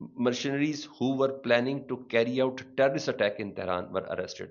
mercenaries who were planning to carry out terrorist attack in Tehran were arrested।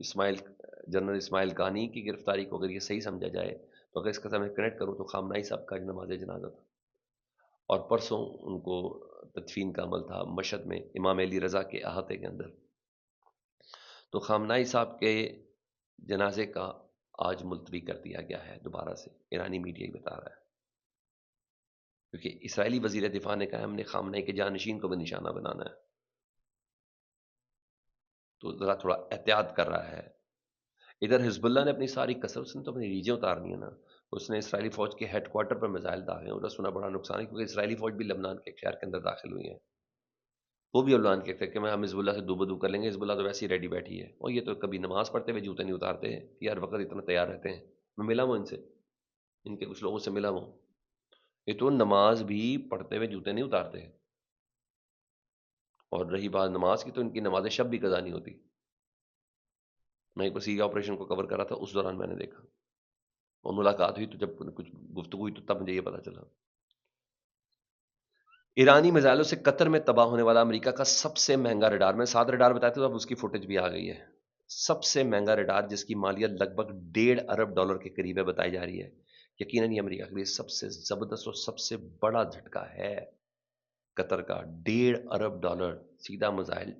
Ismail General Ismail Qaani کی گرفتاری کو اگر یہ صحیح سمجھا جائے تو اگر اس کا میں کنیکٹ کروں تو خامنہ ای صاحب کا نماز جنازہ تھا، اور پرسوں ان کو تدفین کا عمل تھا مشہد میں امام علی رضا کے احاطے کے اندر. تو خامنہ ای صاحب کے جنازے کا آج ملتوی کر دیا گیا ہے دوبارہ سے، ایرانی میڈیا ہی بتا رہا ہے، کیونکہ اسرائیلی وزیر دفاع نے کہا ہم نے خامنہ کے جانشین کو بھی نشانہ بنانا ہے، تو ذرا تھوڑا احتیاط کر رہا ہے. ادھر حزب اللہ نے اپنی ساری کسر، اس نے تو اپنی ریجیں اتارنی ہے نا. اس نے اسرائیلی فوج کے ہیڈ کوارٹر پر میزائل داغے ہیں، ادھر سنا بڑا نقصان ہے کیونکہ اسرائیلی فوج بھی لبنان کے اختیار کے اندر داخل ہوئی ہے. وہ بھی لبنان کے اختیار کہ ہم حزب اللہ سے دو بدو کر لیں گے. حزب اللہ تو ویسے ہی ریڈی بیٹھی ہے، اور یہ تو کبھی نماز پڑھتے ہوئے جوتے نہیں اتارتے ہیں، یہ ہر وقت اتنا تیار رہتے ہیں. میں ملا ہوں ان سے، ان کے کچھ لوگوں سے ملا ہوں، یہ تو نماز بھی پڑھتے ہوئے جوتے نہیں اتارتے ہیں. اور رہی بات نماز کی، تو ان کی نماز شب بھی قضا نہیں ہوتی. میں ایک وسیع آپریشن کو کور کر رہا تھا، اس دوران میں نے دیکھا اور ملاقات ہوئی، تو جب کچھ گفتگو ہوئی تو تب مجھے یہ پتا چلا. ایرانی میزائلوں سے قطر میں تباہ ہونے والا امریکہ کا سب سے مہنگا ریڈار، میں 7 ریڈار بتایا تھا، اب اس کی فوٹیج بھی آ گئی ہے. سب سے مہنگا ریڈار جس کی مالیت لگ بھگ $1.5 ارب کے قریب ہے بتائی جا رہی ہے. یقیناً یہ امریکہ کے لیے سب سے زبردست اور سب سے بڑا جھٹکا ہے. قطر کا $1.5 ارب سیدھا میزائل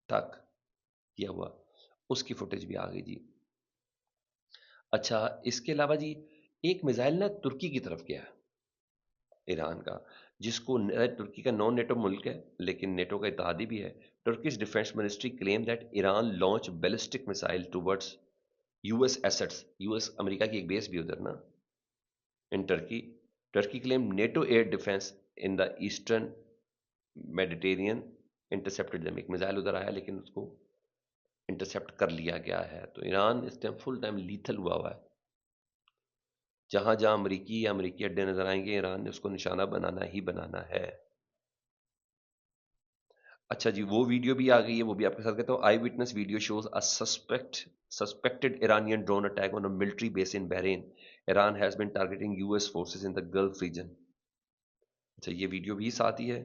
تک کیا ہوا، اس کی فوٹیج بھی آ گئی جی. اچھا، اس کے علاوہ جی ایک میزائل نا ترکی کی طرف گیا ہے ایران کا، جس کو ترکی کا نان نیٹو ملک ہے لیکن نیٹو کا اتحادی بھی ہے. Turkish defence ministry claim that Iran launch ballistic missile towards U S assets. U S امریکہ کی ایک بیس بھی ادھر نا in Turkey. Turkey claim NATO air defence in the eastern Mediterranean intercepted them. ایک میزائل ادھر آیا لیکن اس کو انٹرسپٹ کر لیا گیا ہے. تو ایران اس ٹائم فل ٹائم لیتھل ہوا ہے. جہاں جہاں امریکی یا امریکی اڈے نظر آئیں گے ایران نے اس کو نشانہ بنانا ہی بنانا ہے. اچھا جی، وہ ویڈیو بھی آ گئی ہے، وہ بھی آپ کے ساتھ کہتا ہوں. Eyewitness video shows suspected Iranian drone attack on a military base in Bahrain. Iran has been targeting U S forces in the Gulf region. اچھا، یہ ویڈیو بھی ساتھ ہی ہے.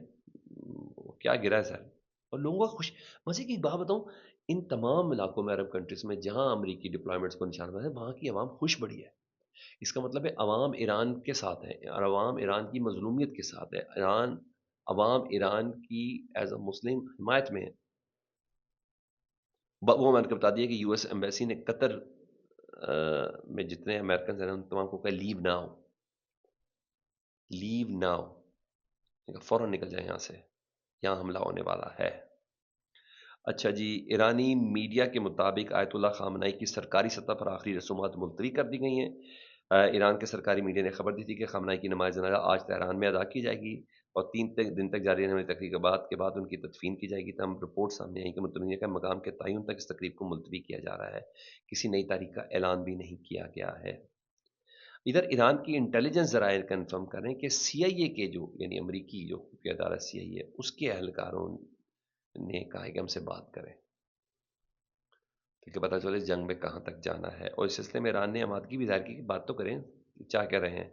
کیا گرا ہے سر. اور لوگوں کا خوش مزے کی بات بتاؤں، ان تمام علاقوں میں عرب کنٹریز میں جہاں امریکی ڈپلائمنٹس کو نشانہ بنا ہے وہاں کی عوام خوش بڑی ہے. اس کا مطلب ہے عوام ایران کے ساتھ ہے، اور عوام ایران کی مظلومیت کے ساتھ ہے. عوام ایران کی ایز اے مسلم حمایت میں ہے. وہ میں نے بتا دیا کہ یو ایس ایمبیسی نے قطر میں جتنے امریکنز ہیں ان تمام کو کہا لیو ناؤ، لیو ناؤ، فوراً نکل جائیں یہاں سے، یہاں حملہ ہونے والا ہے. اچھا جی، ایرانی میڈیا کے مطابق آیت اللہ خامنہئی کی سرکاری سطح پر آخری رسومات ملتوی کر دی گئی ہیں. ایران کے سرکاری میڈیا نے خبر دی تھی کہ خامنہئی کی نماز جنازہ آج تہران میں ادا کی جائے گی اور 3 دن تک جاری رہنے والی تقریبات کے بعد ان کی تدفین کی جائے گی. تاہم رپورٹ سامنے آئی کہ متمنہ کا مقام کے تعین تک اس تقریب کو ملتوی کیا جا رہا ہے. کسی نئی تاریخ کا اعلان بھی نہیں کیا گیا ہے. ادھر ایران کی انٹیلیجنس ذرائع کنفرم کریں کہ سی آئی اے کے جو یعنی امریکی جو خفیہ ادارہ سی آئی اے اس کے اہلکاروں نے کہا ہے کہ ہم سے بات کریں کہ پتہ چلے اس جنگ میں کہاں تک جانا ہے. اور اس سلسلے میں ایران نے آمادگی بھی ظاہر کی کہ بات تو کریں کیا کہہ رہے ہیں.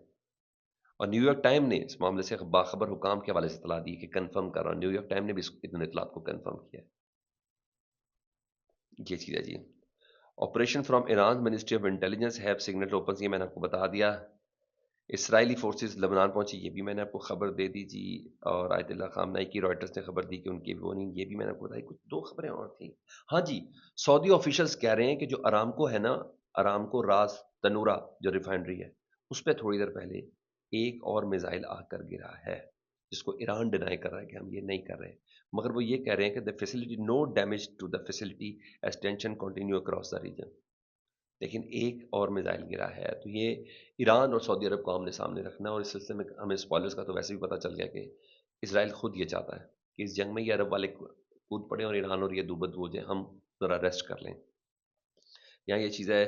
اور نیو یارک ٹائم نے اس معاملے سے باخبر حکام کے حوالے سے اطلاع دی کہ کنفرم کر رہا ہوں. نیو یارک ٹائم نے بھی ان اطلاعات کو کنفرم کیا. یہ چیز ہے جی. Operation from Iran ministry of intelligence have signal open, یہ میں نے آپ کو بتا دیا. اسرائیلی فورسز لبنان پہنچی، یہ بھی میں نے آپ کو خبر دے دی جی. اور آیت اللہ خامنہئی کی رائٹرز نے خبر دی کہ ان کی وارننگ، یہ بھی میں نے آپ کو بتائی. کچھ 2 خبریں اور تھیں. ہاں جی، سعودی آفیشلز کہہ رہے ہیں کہ جو ارامکو ہے نا، ارامکو راز تنورا جو ریفائنری ہے، اس پہ تھوڑی دیر پہلے ایک اور میزائل آ کر گرا ہے، جس کو ایران ڈینائی کر رہا ہے کہ ہم یہ نہیں کر رہے. مگر وہ یہ کہہ رہے ہیں کہ the facility no damage to the facility as tension continue across the region. لیکن ایک اور میزائل گرا ہے. تو یہ ایران اور سعودی عرب کو آمنے سامنے رکھنا. اور اس سلسلے میں ہمیں اسپوائلرز کا تو ویسے بھی پتہ چل گیا کہ اسرائیل خود یہ چاہتا ہے کہ اس جنگ میں یہ عرب والے کود پڑے اور ایران اور یہ دوبد ہو جائے، ہم ذرا ریسٹ کر لیں. یہاں یہ چیز ہے.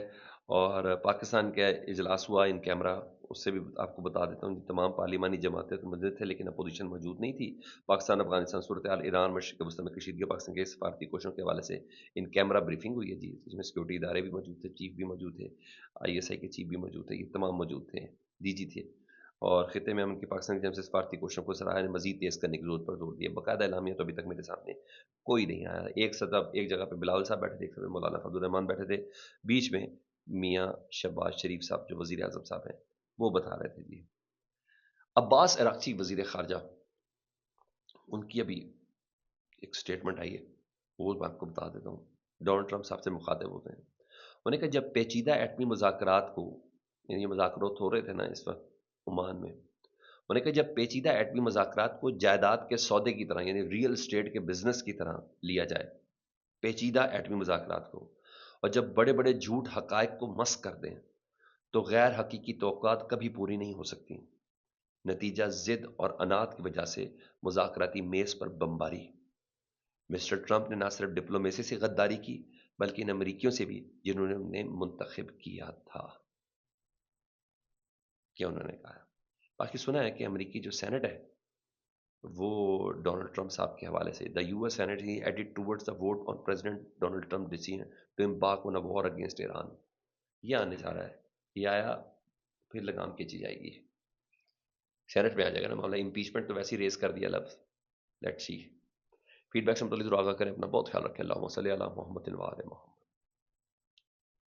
اور پاکستان کا اجلاس ہوا ان کیمرہ، اس سے بھی آپ کو بتا دیتا ہوں. تمام پارلیمانی جماعتیں تو موجود تھے لیکن اپوزیشن موجود نہیں تھی. پاکستان افغانستان صورتحال، ایران مشرق وسطی میں کشیدگی، پاکستان کے سفارتی کوششوں کے حوالے سے ان کیمرہ بریفنگ ہوئی ہے جی. اس میں سیکورٹی ادارے بھی موجود تھے، چیف بھی موجود تھے، آئی ایس آئی کے چیف بھی موجود تھے، یہ تمام موجود تھے، ڈی جی تھے. اور خطے میں امن کی پاکستان کی جانب سے سفارتی کوششوں کو سراہا نے مزید تیز کرنے کی ضرورت پر زور دیا. باقاعدہ اعلامیہ تو ابھی تک میرے سامنے کوئی نہیں آیا. ایک جگہ پہ بلاول صاحب بیٹھے تھے، ایک جگہ مولانا فضل الرحمان بیٹھے تھے، بیچ میں میاں شہباز شریف صاحب جو وزیر اعظم صاحب ہیں وہ بتا رہے تھے. جی عباس عراقچی وزیر خارجہ، ان کی ابھی ایک سٹیٹمنٹ آئی ہے، وہ میں آپ کو بتا دیتا ہوں. ڈونلڈ ٹرمپ صاحب سے مخاطب ہوتے ہیں. انہوں نے کہا جب پیچیدہ ایٹمی مذاکرات کو، یعنی یہ مذاکرات ہو رہے تھے نا اس وقت عمان میں، انہوں نے کہا جب پیچیدہ ایٹمی مذاکرات کو جائیداد کے سودے کی طرح، یعنی ریئل اسٹیٹ کے بزنس کی طرح لیا جائے، پیچیدہ ایٹمی مذاکرات کو، اور جب بڑے بڑے جھوٹ حقائق کو مسخ کر دیں تو غیر حقیقی توقعات کبھی پوری نہیں ہو سکتی. نتیجہ ضد اور انات کی وجہ سے مذاکراتی میز پر بمباری. مسٹر ٹرمپ نے نہ صرف ڈپلومیسی سے غداری کی بلکہ ان امریکیوں سے بھی جنہوں نے انہیں منتخب کیا تھا. کیا انہوں نے کہا. باقی سنا ہے کہ امریکی جو سینٹ ہے وہ ڈونلڈ ٹرمپ صاحب کے حوالے سے the U S senate headed towards the vote on President Donald Trump decision to embark on a war against Iran. یہ آنے جا رہا ہے، یہ آیا پھر لگام کھینچی جائے گی. سینٹ میں آ جائے گا نا معاملہ. امپیچمنٹ تو ویسے ہی ریز کر دیا لفظ. Let's see. فیڈ بیک سے متعلق ضرور آگاہ کریں. اپنا بہت خیال رکھیں. اللہم صلی علی محمد و آل محمد.